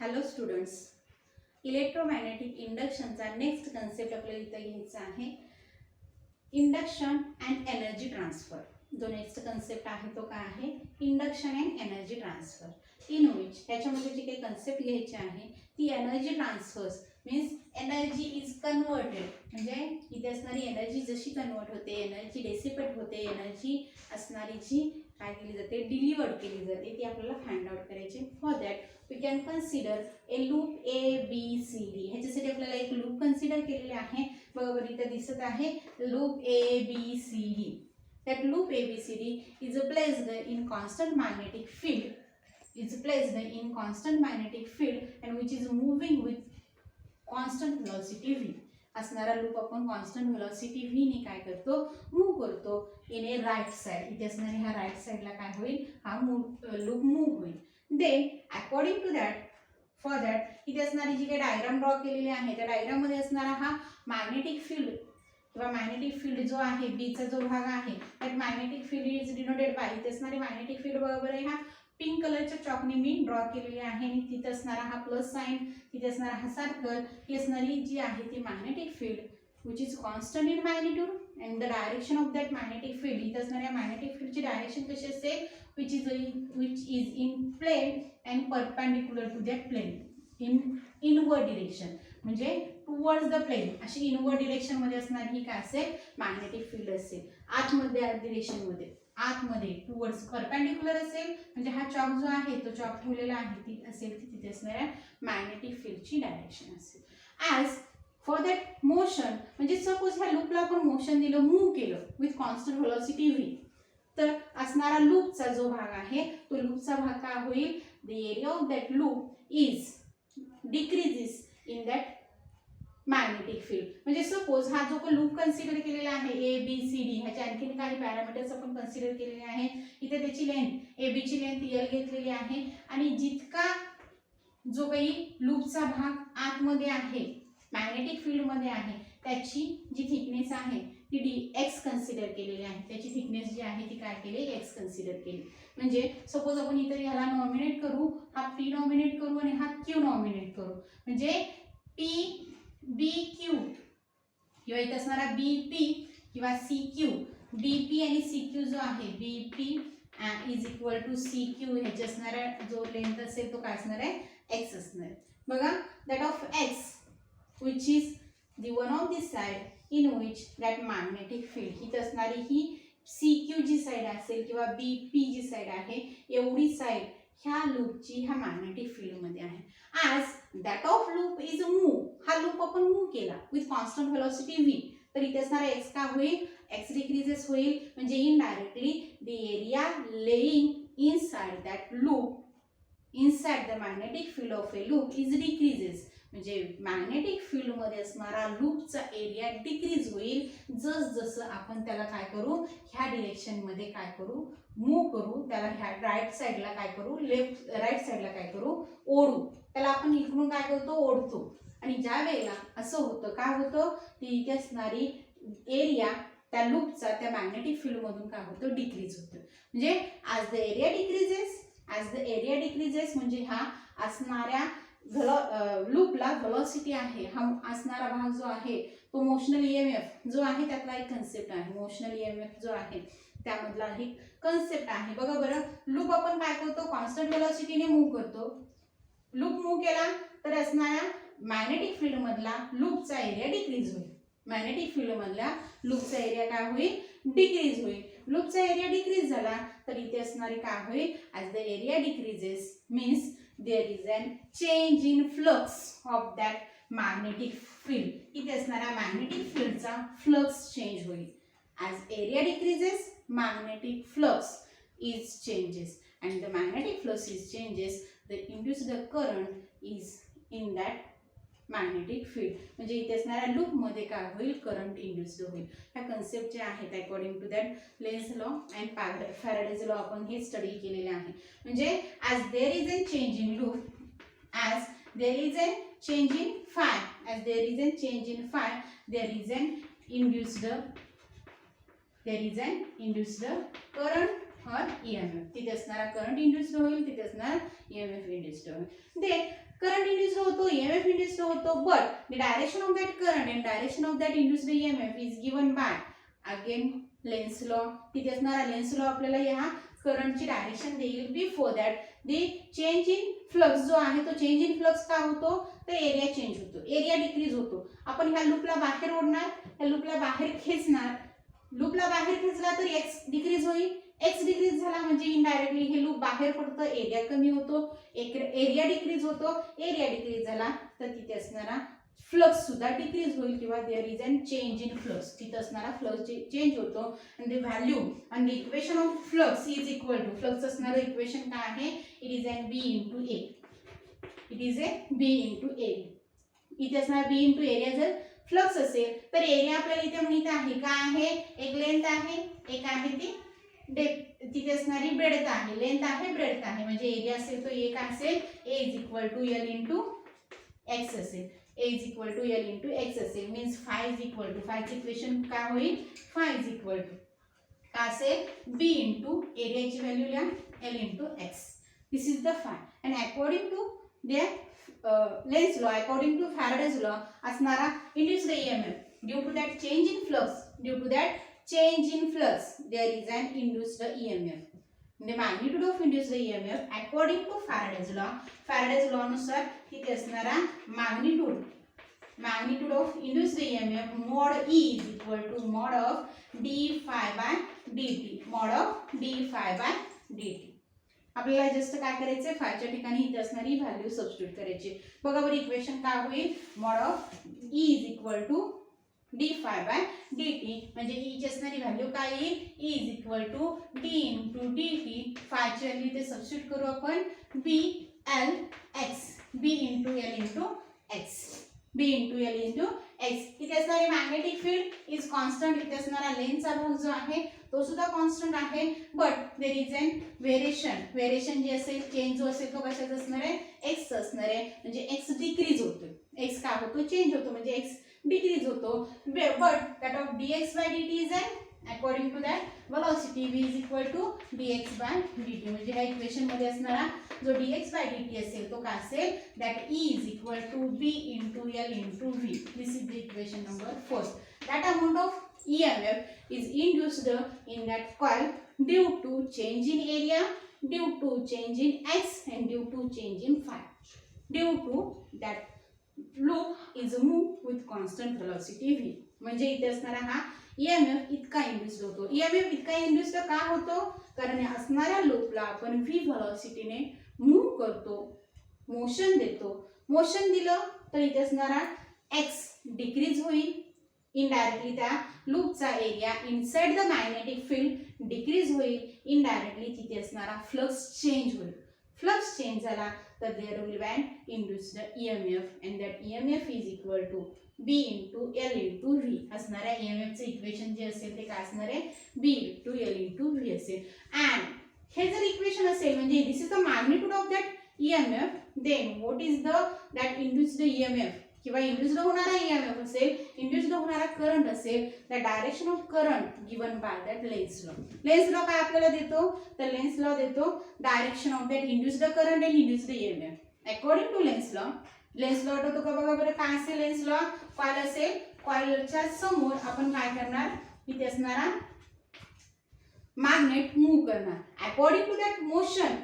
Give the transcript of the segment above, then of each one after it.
Hello students, electromagnetic इंडक्शनचा next concept आपल्याला इथं घ्यायचा आहे. Induction and energy transfer. जो नेक्स्ट कन्सेप्ट आहे तो काय आहे? Induction and energy transfer. In which ह्याच्यामध्ये जी काही कन्सेप्ट घ्यायची आहे ती energy transfers means energy is converted, म्हणजे इथे असणारी एनर्जी जशी कन्वर्ट होते, एनर्जी डेसिपेट होते, एनर्जी असणारी जी काय केली जाते, डिलिव्हर्ड केली जाते, ती आपल्याला फाइंड आउट करायची. For that we can consider a loop ABCD. ह्याच्यासाठी आपल्याला एक लूप कन्सिडर केलेले आहे. बरोबर इथे दिसत आहे loop ABCD. That loop ABCD is placed in constant magnetic field. Is placed in constant magnetic field and which is moving with constant velocity v. असणारा लूप आपण कॉन्स्टंट व्हेलॉसिटी v ने काय करतो, मूव्ह करतो इन ए राईट साइड. इथे असणाऱ्या ह्या right साइडला काय होईल, हा लूप मूव्ह होईल. Then according to that, for that इथे असणारी जी काही डायग्राम ड्रॉ केलेली आहे त्या डायग्राम मध्ये असणारा हा मॅग्नेटिक फील्ड किंवा मॅग्नेटिक फील्ड जो आहे बीचा जो भाग आहे that magnetic field is denoted by. इथे असणारी मॅग्नेटिक फील्ड बरोबर आहे हा पिंक कलरच्या चॉकने मी ड्रॉ केलेली आहे आणि तिथे असणारा हा प्लस साइन, तिथे असणारा हा सर्कल, ही असणारी जी आहे ती magnetic field which is constant in magnitude and the direction of that magnetic field. इथे असणाऱ्या मॅग्नेटिक फील्डची डायरेक्शन कशी असेल, which is in plane and perpendicular to that plane in inward direction, म्हणजे टुवर्ड्स द प्लेन अशी inward direction मध्ये असणारी ही काय असेल, मॅग्नेटिक फील्ड असेल. आतमध्ये डिरेक्शन मध्ये आतमध्ये टुवर्ड्स परपेंडिक्युलर असेल, म्हणजे हा चॉक जो आहे तो चॉक ठेवलेला आहे ती असेल ती तिथे असणाऱ्या मॅग्नेटिक फील्डची डायरेक्शन असेल. ॲज फॉर दॅट मोशन, म्हणजे सपोज ह्या लूपला आपण मोशन दिलं, मूव्ह केलं विथ कॉन्स्टंट व्हेलॉसिटी v, तर असणारा लूपचा जो भाग आहे तो लूपचा भाग काय होईल, the area of that loop is decreases in that magnetic field. म्हणजे सपोज हा जो लूप कन्सिडर केलेला आहे ABCD, ह्याचे आणखी काही पॅरामीटर्स आपण कन्सिडर केलेले आहे. इथे त्याची लेंथ AB ची लेंथ L घेतलेली आहे आणि जितका जो काही लूपचा भाग आतमध्ये आहे मॅग्नेटिक फील्ड मध्ये आहे त्याची जी थिकनेस आहे ती dx कन्सिडर केलेली आहे. त्याची थिकनेस जी आहे ती काय केली, x कन्सिडर केली. म्हणजे सपोज आपण इथे ह्याला नॉमिनेट करू, हा P नॉमिनेट करू आणि हा Q नॉमिनेट करू, म्हणजे PBQ किंवा इथे असणारा BP किंवा CQ, BP आणि CQ जो आहे BP is equal to CQ, ह्याच्या असणारा जो लेंथ असेल तो काय असणार आहे, x असणार आहे. बघा that of x which is the one of the side in which that magnetic field, ही असणारी ही CQ जी साइड असेल किंवा BP जी साइड आहे एवढी साइड ह्या लूपची ह्या मॅग्नेटिक फील्ड मध्ये आहे. As that of loop is move, हा लूप आपण मूव्ह केला विथ कॉन्स्टंट व्हेलॉसिटी v, तर इथे असणारा x काय होईल, x डिक्रीजेस होईल, म्हणजे indirectly the area laying inside that loop inside the magnetic field of A loop is decreases, म्हणजे मॅग्नेटिक फील्ड मध्ये असणारा लूपचा एरिया डिक्रीज होईल जस जसं आपण त्याला काय करू, ह्या डिरेक्शन मध्ये काय करू, मूव्ह करू, त्याला ह्या राईट साइडला काय करू, लेफ्ट राईट साइडला काय करू, ओढू. त्याला आपण इकडून काय करतो, ओढतो. आणि ज्या वेळेला असं होतं, काय होतं, ती इथे असणारी एरिया त्या लूपचा त्या मॅग्नेटिक फील्ड मधून काय होतं, डिक्रीज होतं. म्हणजे ॲज द एरिया डिक्रीजेस म्हणजे हा असणाऱ्या लूपला व्हेलॉसिटी आहे, हा असणारा भाग जो आहे तो मोशनल EMF जो आहे त्यातला एक कन्सेप्ट आहे. मोशनल EMF जो आहे त्यामधला एक कन्सेप्ट आहे. बघा बरं, लूप आपण काय करतो, कॉन्स्टंट व्हेलॉसिटीने मूव्ह करतो. लूप मूव्ह केला तर असणाऱ्या मॅग्नेटिक फील्ड मधला लूपचा एरिया डिक्रीज होईल. मॅग्नेटिक फील्ड मधला लूपचा एरिया काय होईल, डिक्रीज होईल. लूपचा एरिया डिक्रीज झाला तर इथे असणारी काय होईल, as the area decreases means there is an change in flux of that magnetic field. इथे असणारा मॅग्नेटिक फील्डचा फ्लक्स चेंज होईल. as area decreases magnetic flux is changes and the magnetic flux is changes, the induced current is in that magnetic field. म्हणजे इथे असणाऱ्या loop मध्ये काय होईल, current induced होईल. ह्या कन्सेप्ट जे आहेत according to that Lenz law and Faraday's law आपण हे स्टडी केलेले आहे. म्हणजे as there is a change in loop, as there is a change in phi, as there is a change in phi, there is an induced current or EMF. तिथे असणारा current induced होईल, तिथे असणार EMF induced होईल. Then current induced होतो, EMF induced होतो, but the direction of that current and direction of that induced EMF is given by again lens law. तिथे असणारा लेन्स लॉ आपल्याला या करंटची डायरेक्शन देईल. Before that the change in flux जो आहे तो चेंज इन फ्लक्स काय होतो, तर एरिया चेंज होतो, एरिया डिक्रीज होतो. आपण ह्या लूपला बाहेर ओढणार, ह्या लूपला बाहेर खेचणार, लूपला बाहेर खेचला तर एक्स डिक्रीज होईल, एक्स डिक्रीज झाला म्हणजे इनडायरेक्टली हे लूप बाहेर पडतं, एरिया कमी होतो, एरिया डिक्रीज होतो, एरिया डिक्रीज झाला तर तिथे असणारा फ्लक्स सुद्धा डिक्रीज होईल किंवा there is an change in flux, तिथे असणारा फ्लक्स चेंज होतो. आणि द व्हॅल्यू आणि the equation of flux is equal to, flux असणारं इक्वेशन काय आहे, it is an B into A, it is A B into A. इथे असणार बी इंटू एरिया. जर फ्लक्स असेल तर एरिया आपल्याला इथे माहित आहे काय आहे, एक लेंथ आहे, एक आहे ती डेप्थ, तिथे असणारी ब्रेडथ आहे, लेंथ आहे ब्रेडथ आहे, म्हणजे एरिया असेल तो ए काय असेल, A is equal to L into X असेल, A is equal to L into X असेल. Means phi is equal to, फायचं इक्वेशन काय होईल, फाय इज इक्वल टू काय असेल, बी इंटू एरियाची व्हॅल्यू लिहा L into X. This is the phi. And according to the Lenz law, according to Faraday's law असणारा induced EMF due to that change in flux, due to that change in flux there is an induced EMF. The magnitude of induced EMF according to Faraday's law नुसार किती असणारा magnitude of induced EMF mod E is equal to mod of d phi by dt, mod of d phi by dt. आपल्याला just काय करायचे, फायच्या ठिकाणी इथे असणारी value substitute करायची. बघा बरं इक्वेशन काय होईल, mod of E is equal to D phi by D T, म्हणजे ईची असणारी व्हॅल्यू काय येईल, E is equal to D into D T. फायची व्हॅल्यू इथे सबस्टिट्यूट करू आपण, B L X, B into L into X, B into L into X. इथे असणारी मॅग्नेटिक फील्ड इज कॉन्स्टंट, इथे असणारा लेन्सचा भाग जो आहे तो सुद्धा कॉन्स्टंट आहे, but there is an variation जे असेल, चेंज जो असेल तो कशाचा असणार आहे, एक्स असणार आहे. म्हणजे एक्स डिक्रीज होतो, एक्स काय होतो, चेंज होतो, म्हणजे एक्स डिक्रीज होतो. But that of dx by dt is n according to that velocity v is equal to dx by dt. म्हणजे ह्या इक्वेशन मध्ये असणारा जो dx by dt असेल तो काय असेल, that e is equal to b into L into v. This is the equation number 4. That amount of EMF is induced in that coil due to change in area, due to change in x and due to change in phi, due to that loop is move with constant velocity v. म्हणजे इथे असणारा हा EMF इतका induced होतो. EMF इतका induced का होतो, कारण असणाऱ्या लूपला आपण v व्हेलॉसिटीने मूव्ह करतो, मोशन देतो. मोशन दिलं तर इथे असणारा x डिक्रीज होईल, इनडायरेक्टली त्या लूपचा area inside the magnetic field decrease होईल, इनडायरेक्टली तिथे असणारा फ्लक्स चेंज होईल. फ्लक्स चेंज झाला तर there will be an induced EMF and that EMF is equal to B into L into V. असणाऱ्या ईएमएफचं इक्वेशन जे असेल ते काय असणार आहे, B into L into V असेल. अँड हे जर इक्वेशन असेल म्हणजे this is the magnitude of that EMF, then what is the that induced EMF किंवा इंड्यूस्ड होणारा ईएमएफ असेल, इंड्यूस्ड होणारा करंट असेल, the direction of current given by that Lenz law. Lenz law काय आपल्याला देतो, तर लेन्स लॉ देतो direction of that induced current and induced EMF. According to Lenz law आठवतो का, बघा बरं काय असेल लेन्स लॉ, कॉइल असेल, कॉइलच्या समोर आपण काय करणार, इथे असणारा मॅग्नेट मूव्ह करणार. According to that motion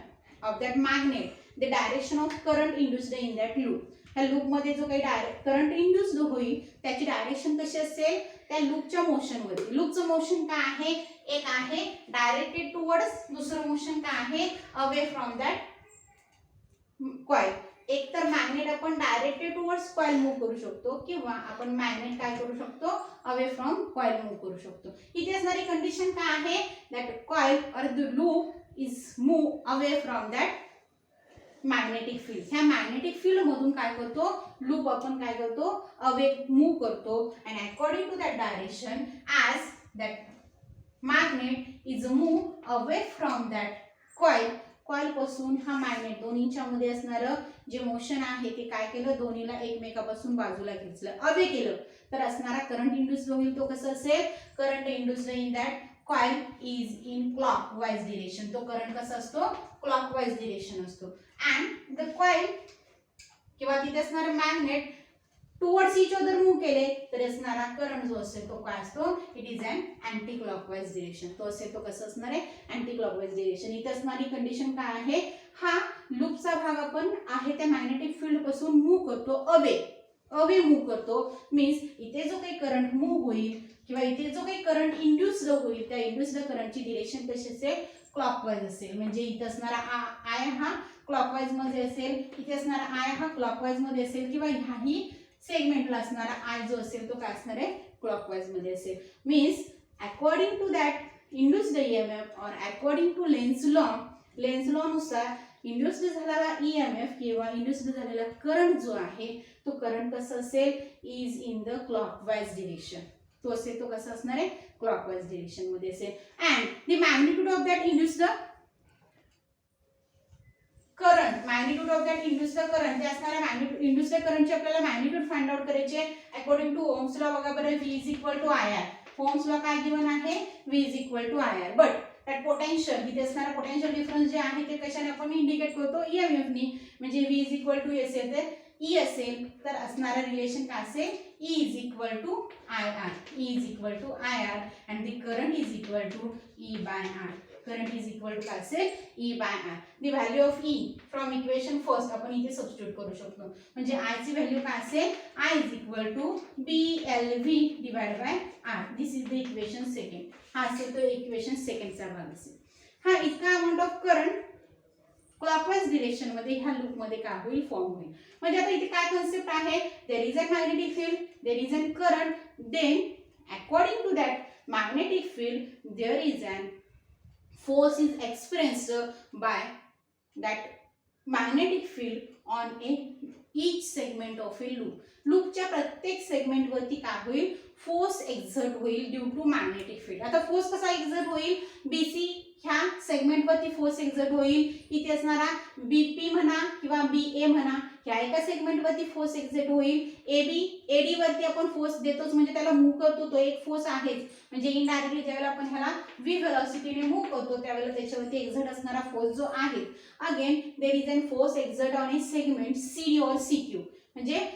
of that magnet the direction of current induced in that loop. ह्या लूप मध्ये जो काही करंट इंड्यूस्ड होईल त्याची डायरेक्शन कशी असेल, त्या लूपच्या मोशनवरती. लूपचं मोशन काय आहे, एक आहे डायरेक्टेड टुवर्ड्स, दुसरं मोशन काय आहे अवे फ्रॉम दॅट कॉइल. एक तर मॅग्नेट आपण डायरेक्टेड टुवर्ड्स कॉइल मूव्ह करू शकतो किंवा आपण मॅग्नेट काय करू शकतो, अवे फ्रॉम कॉइल मूव्ह करू शकतो. इथे असणारी कंडिशन काय आहे, that coil or the loop is move away from that magnetic field. ह्या मॅग्नेटिक फील्ड मधून काय करतो, लूप आपण काय करतो, अवे मूव्ह करतो. And according to that direction as that magnet is move away from that coil, coil पासून हा मॅग्नेट दोन्हीच्या मध्ये असणारं जे मोशन आहे ते काय केलं, दोन्हीला एकमेकापासून बाजूला खेचलं, अवे केलं, तर असणारा करंट इंड्यूस्ड होईल तो कसं असेल, current induced in that coil is in clockwise direction. तो करंट कसा असतो, क्लॉकवाइज डिरेक्शन असतो. अँड द कॉइल किंवा तिथे असणारे magnet towards each other move केले तर असणारा करंट जो असेल तो काय असतो, it is an anti clockwise direction. तो असेल तो कसं असणार आहे, अँटी क्लॉकवाईज डिरेक्शन. इथे असणारी कंडिशन काय आहे, हा लूपचा भाग आपण आहे त्या मॅग्नेटिक फील्ड पासून मूव्ह करतो, अवे मूव्ह करतो. मीन्स इथे जो काही करंट मूव्ह होईल किंवा इथे जो काही करंट इंड्युस्ड होईल त्या इंड्युस्ड करंटची डिरेक्शन कशी असेल, क्लॉकवाईज असेल. म्हणजे इथे असणारा आय हा क्लॉकवाईज मध्ये असेल, इथे असणारा आय हा क्लॉकवाईज मध्ये असेल किंवा ह्याही सेगमेंटला असणारा आय जो असेल तो काय असणार आहे, क्लॉकवाईज मध्ये असेल. Means according to that induced EMF और अकॉर्डिंग टू लेन्झ लॉ नुसार इंड्युस्ड झालेला ईएमएफ किंवा इंड्युस्ड झालेला करंट जो आहे तो करंट कसं असेल, is in the clockwise direction. तो असेल तो कसं असणार आहे, क्लॉकवाईज डिरेक्शन मध्ये असेल. And the magnitude of that induced current, magnitude of that induced current, ते असणाऱ्या मॅग्निट्यूड इंड्युस्ड करंटचे आपल्याला मॅग्निट्यूड फाइंड आउट करायचे अकॉर्डिंग टू ओम्स लॉ. बघा बरं, V is equal to I R. Ohm's law काय गिवन आहे, V is equal to I R. But that potential, इथे असणारा पोटेन्शियल डिफरन्स जे आहे ते कशाने आपण इंडिकेट करतो, ईएमएफ नी. म्हणजे V इज इक्वल टू असेल तर E असेल तर असणारा रिलेशन काय असेल, E is equal to I R. E is equal to I R and the current is equal to E by R. Current is equal to काय असेल, E by R. The value of E from equation first आपण इथे substitute करू शकतो. म्हणजे I ची value काय असेल, I is equal to BLV divide by R. This is the equation second. हा असेल तो इक्वेशन सेकंडचा भाग असेल. हा इतका amount of current clockwise direction मध्ये ह्या लूप मध्ये काय होईल, फॉर्म होईल. म्हणजे आता इथे काय कन्सेप्ट आहे, there is a magnetic field, there is an current, then according to that magnetic field there is an force is experienced by that magnetic field on each segment of a loop. लूपच्या प्रत्येक segment वरती काय होईल, force exert होईल due to magnetic field. आता force कसा exert होईल, BC ह्या सेगमेंट वरती फोर्स एक्झर्ट होईल. इथे असणारा BP म्हणा किंवा BA म्हणा ह्या एका सेगमेंट वरती फोर्स एक्झर्ट होईल. AD वरती आपण फोर्स देतोच म्हणजे त्याला मूव्ह करतो, तो एक फोर्स आहेच. म्हणजे इनडायरेक्टली ज्यावेळेला आपण ह्याला v व्हेलॉसिटीने मूव्ह करतो त्यावेळेला त्याच्यावरती एक्झर्ट असणारा फोर्स जो आहे. Again there is an force exert on a segment CD और CQ. म्हणजे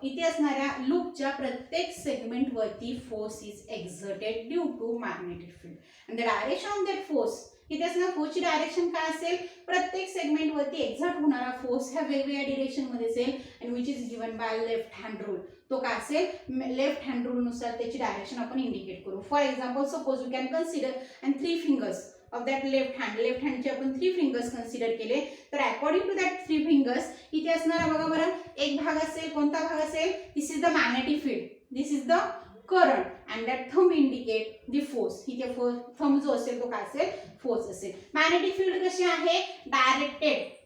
इथे असणाऱ्या लूपच्या प्रत्येक सेगमेंट वरती force is exerted due to magnetic field. And the direction of that force, इथे असणारा फोर्सची डायरेक्शन काय असेल, प्रत्येक सेगमेंट वरती एक्झर्ट होणारा फोर्स ह्या वेगवेगळ्या डिरेक्शन मध्ये असेल and which is given by left hand rule. तो काय असेल, लेफ्ट हँड रूल नुसार त्याची डायरेक्शन आपण इंडिकेट करू. For example suppose we can consider and 3 fingers of that left हँडचे आपण 3 फिंगर्स कन्सिडर केले तर अकॉर्डिंग टू दॅट 3 फिंगर्स इथे असणारा बघा बरं एक भाग असेल, कोणता भाग असेल, this is the magnetic field, this is the current and that thumb indicate the force. इथे थंब जो असेल तो काय असेल, फोर्स असेल. मॅग्नेटिक फील्ड कशी आहे, डायरेक्टेड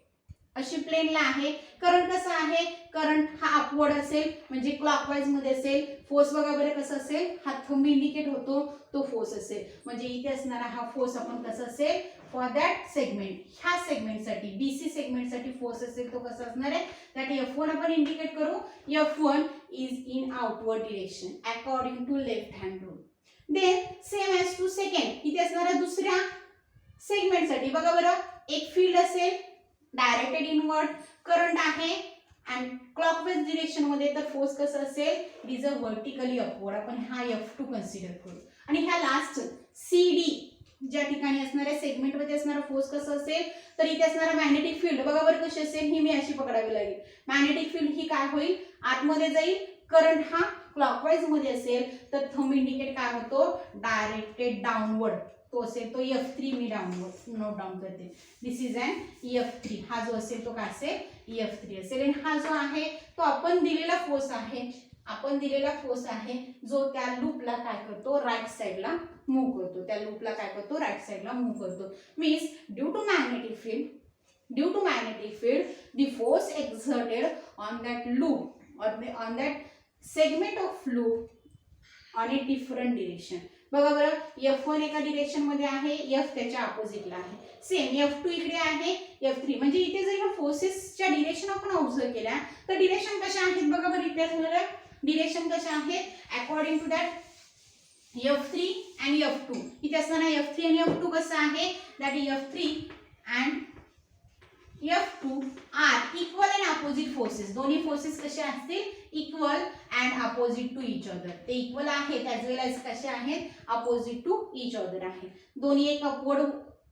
अशी प्लेनला आहे. करंट कसा आहे, करंट हा अपवर्ड असेल म्हणजे क्लॉकवाईज मध्ये असेल. फोर्स बघा बरं कसं असेल, हा थंब इंडिकेट होतो तो फोर्स असेल. म्हणजे इथे असणारा हा फोर्स आपण कसा असेल, फॉर दॅट सेगमेंट, ह्या सेगमेंटसाठी BC सेगमेंटसाठी फोर्स असेल तो कसा असणार आहे, दॅट F1 आपण इंडिकेट करू. F1 is in outward direction according to left hand rule. Then same as to second, इथे असणाऱ्या दुसऱ्या सेगमेंटसाठी बघा बरं एक फील्ड असेल डायरेक्टेड इनवर्ड, करंट आहे अँड क्लॉकवाईज डिरेक्शन मध्ये तर फोर्स कसं असेल, it is a vertically upward. आपण हा F2 कन्सिडर करू. आणि ह्या लास्ट CD ज्या ठिकाणी असणाऱ्या सेगमेंट मध्ये असणारा फोर्स कसं असेल, तर इथे असणारा मॅग्नेटिक फील्ड बघा बरं कशी असेल, ही मी अशी पकडावी लागेल. मॅग्नेटिक फील्ड ही काय होईल, आतमध्ये जाईल. करंट हा क्लॉकवाईज मध्ये असेल तर थंब इंडिकेट काय होतो, डायरेक्टेड डाऊनवर्ड. तो असेल तो F3 मी डाऊनवर्ड नोट डाऊन करते. दिस इज अन F3. हा जो असेल तो काय असेल, F3 असेल. आणि हा जो आहे तो आपण दिलेला फोर्स आहे, जो त्या लूपला काय करतो, राईट साइडला मूव्ह करतो. त्या लूपला काय करतो, राईट साइडला मूव्ह करतो. Means due to magnetic field the force exerted on that loop or on that segment of loop on a different direction. बघा बरं F1 एका डिरेक्शन मध्ये आहे, F त्याच्या अपोजिटला आहे. सेम F2 इकडे आहे, F3 म्हणजे इथे जर फोर्सेसच्या डिरेक्शन आपण ऑब्झर्व केल्या तर डिरेक्शन कशा आहेत बघा बरं, इथे डिरेक्शन कशा आहेत according to that F3 and F2. इथे असणारा F3 आणि F2 कसं आहे, that F3 and F2 are equal and opposite forces. दोन्ही फोर्सेस कसे असतील equal and opposite to each other. ते इक्वल आहेत ॲज वेल ॲज कसे आहेत अपोजिट टू इच अदर आहेत. दोन्ही एक अपवर्ड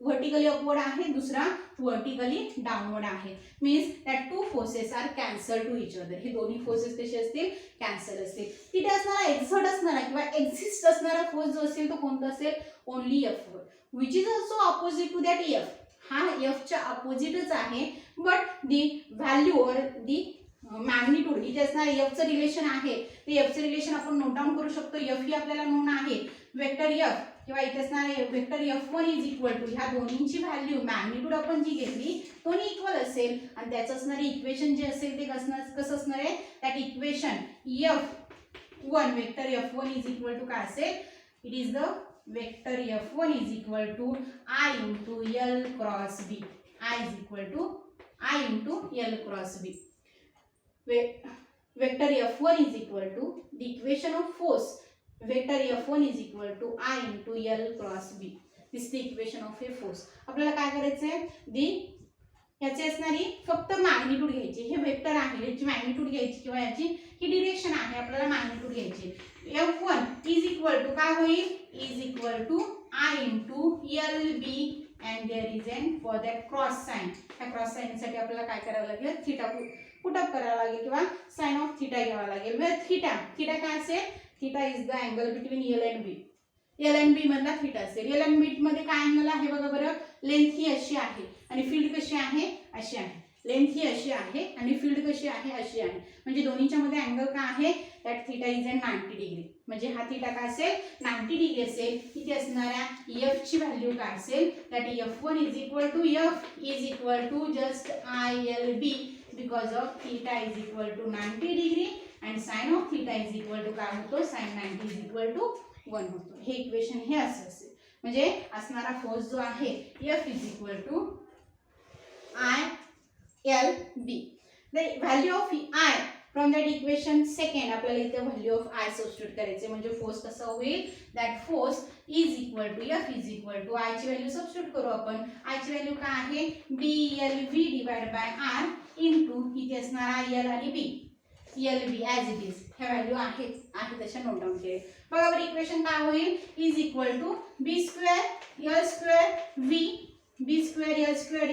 व्हर्टिकली अपवर्ड आहे दुसरा व्हर्टिकली डाऊनवर्ड आहे. Means that two forces are cancel to each other. हे दोन्ही फोर्सेस कसे असतील कॅन्सल असतील. तिथे असणारा एक्झर्ट असणारा किंवा एक्झिस्ट असणारा फोर्स जो असेल तो कोणता असेल only F which is also opposite to that F. हा F च्या अपोजिटच आहे बट दी व्हॅल्यू और दी मॅग्निट्यूड इथे असणार F चं रिलेशन आहे ते F चं रिलेशन आपण नोट डाऊन करू शकतो. F ही आपल्याला नोन आहे वेक्टर F किंवा इथे असणारे vector F1 is equal to ह्या दोन्हींची व्हॅल्यू मॅग्निट्यूड आपण जी घेतली दोन्ही इक्वल असेल आणि त्याचं असणारे इक्वेशन जे असेल ते कसं असणार आहे that equation F1 vector F1 is equal to काय असेल it is the vector F1 is equal to I into L cross B. I is equal to I into L cross B. Vector F1 is equal to the equation of force. Vector F1 is equal to I into L cross B. This is the equation of a force. आपल्याला काय करायचं आहे दी याची असणारी फक्त magnitude घ्यायची. हे vector आहे याची मॅग्निट्यूड घ्यायची किंवा याची ही डिरेक्शन आहे आपल्याला मॅग्निट्यूड घ्यायची. F1 इज इक्वल टू काय होईल is equal to I into LB and there is an for that cross sign. त्या क्रॉस साइन साठी आपल्याला काय करावं लागेल थीटा पुट अप करावं लागेल किंवा साइन ऑफ थीटा घ्यावा लागेल. वेअर थीटा काय असेल theta is the angle between L and B. L and B मधला थीटा असेल. L and B मध्ये काय अँगल आहे बघा बरं लेंथ ही अशी आहे आणि फील्ड कशी आहे अशी आहे. लेंथ ही अशी आहे आणि फील्ड कशी आहे अशी आहे म्हणजे दोन्हीच्या मध्ये अँगल काय आहे that theta is an 90 degree. म्हणजे हा थीटा काय असेल 90 डिग्री असेल. इथे असणाऱ्या F ची व्हॅल्यू काय असेल that F1 is equal to F is equal to just ILB because of theta is equal to 90 degree and sine of theta is equal to काय होतो साइन 90 इज इक्वल टू 1 होतो. हे equation हे असं असेल म्हणजे असणारा फोर्स जो आहे F is equal to ILB. The value of I from that equation second आपल्याला इथे value of I सबस्टिट्यूट करायचे म्हणजे फोर्स कसा होईल that force is equal to F is equal to I ची व्हॅल्यू सबस्टिट्यूट करू आपण. I ची व्हॅल्यू काय आहे BLV divide by R into इथे असणार IL आणि B. LB as it is ह्या व्हॅल्यू आहेत तशा नोट डाऊन केले. बघा बरं इक्वेशन काय होईल is equal to B square L square V B square L square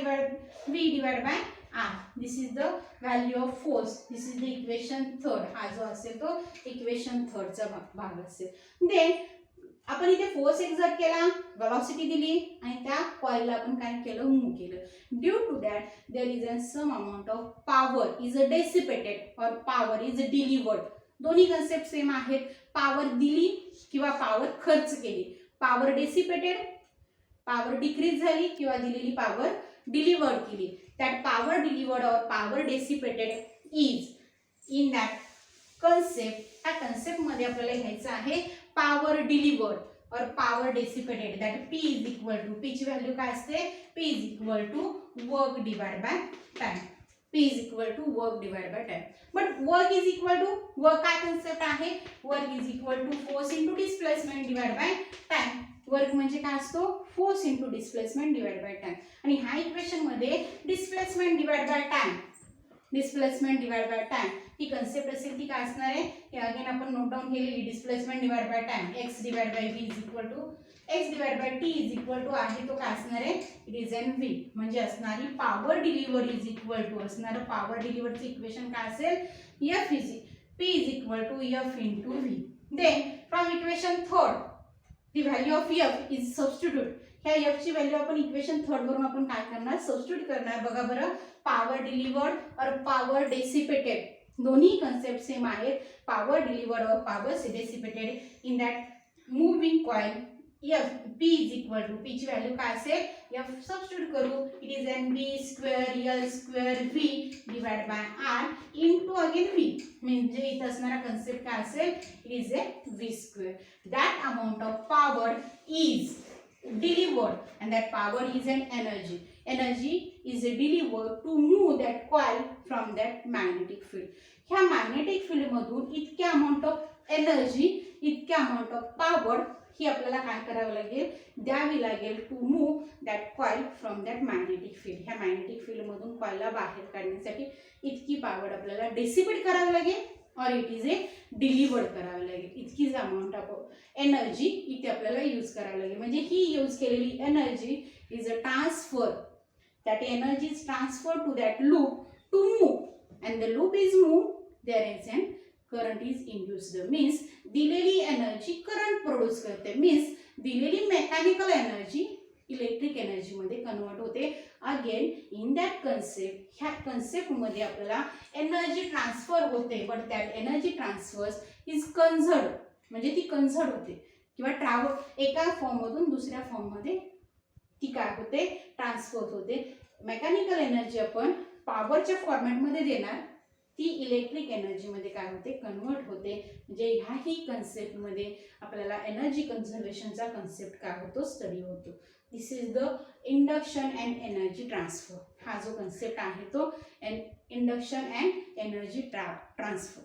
divided by R. This is the value of force. This is the equation third. हा जो असेल तो equation third चा भाग असेल. Then आपण इथे फोर्स एक्झर्ट केला वेलोसिटी दिली आणि त्या कॉइलला आपण काय केलं मूव केलं. Due to that there is an some amount of power is dissipated और पॉवर इज डिलिव्हर्ड. दोन्ही कन्सेप्ट सेम आहेत. पॉवर दिली किंवा पॉवर खर्च केली. पॉवर डिसिपेटेड पॉवर डिक्रीज झाली किंवा दिलेली पॉवर डिलिव्हर्ड केली. दॅट पॉवर डिलिव्हर्ड और power dissipated is in that concept. त्या कन्सेप्ट मध्ये आपल्याला घ्यायचं आहे पॉवर डिलिव्हर्ड और power dissipated that P is equal to P ची व्हॅल्यू काय असते P is equal to work divide by time. P is equal to work divide by time. But work is equal to work काय concept आहे work is equal to force into displacement divide by time. Work म्हणजे काय असतो force into displacement divide by time आणि ह्या equation मध्ये displacement divide by time ही concept असेल ती काय असणार आहे हे अगेन आपण नोट डाऊन केलेली displacement divide by time x divide by v is equal to x divide by t is equal to आहे तो काय असणार आहे इट इज एन v म्हणजे असणारी power deliver is equal to असणारं पॉवर डिलिव्हरचं इक्वेशन काय असेल f is p is equal to f into v. Then from equation third the value of F is substitute. ह्या F ची value आपण equation third वरून आपण काय करणार सबस्टिट्यूट करणार. बघा बरं पॉवर डिलिव्हर्ड और पॉवर डेसिपेटेड दोन्ही कन्सेप्ट सेम आहेत. पॉवर डिलिव्हर्ड और power dissipated in that moving coil F P is equal to P ची व्हॅल्यू काय असेल F सबस्टिट्यूट करू it is N B square L square V divide by R into again V म्हणजे इथे असणारा concept काय असेल it is A V square. That amount of power is delivered and that power is an energy is delivered to move that coil from that magnetic field. ह्या magnetic field मधून इतक्या amount of energy इतक्या amount of power ही आपल्याला काय करावं लागेल, द्यावी लागेल to move that coil from that magnetic field. ह्या मॅग्नेटिक फील्डमधून कॉईलला बाहेर काढण्यासाठी इतकी पॉवर आपल्याला डिसिपेट करावी लागेल और इट इज ए डिलिव्हर्ड करावी लागेल. इतकीच अमाऊंट ऑफ एनर्जी इथे आपल्याला यूज करावी लागेल. म्हणजे ही यूज केलेली energy is a transfer. That energy is transfer to that loop to move, and the loop is move, there is an current is induced. Means दिलेली एनर्जी करंट प्रोड्यूस करते. Means दिलेली mechanical energy electric energy मध्ये convert होते. Again in that concept, ह्या concept मध्ये आपल्याला energy transfer होते, but that energy transfer is conserved. म्हणजे ती कन्झर्व्ड होते किंवा ट्रॅव्हल एका फॉर्म मधून दुसऱ्या फॉर्म मध्ये ती काय होते, ट्रान्सफर होते. मेकॅनिकल एनर्जी आपण पॉवरच्या फॉर्मॅट मध्ये देणार, ती इलेक्ट्रिक एनर्जी मध्ये काय होते, कन्वर्ट होते. म्हणजे ह्याही कन्सेप्ट मध्ये आपल्याला एनर्जी कन्झर्वेशनचा कन्सेप्ट काय होतो, स्टडी होतो. This is the induction and energy transfer. हा जो कन्सेप्ट आहे तो इंडक्शन अँड एनर्जी ट्रान्सफर.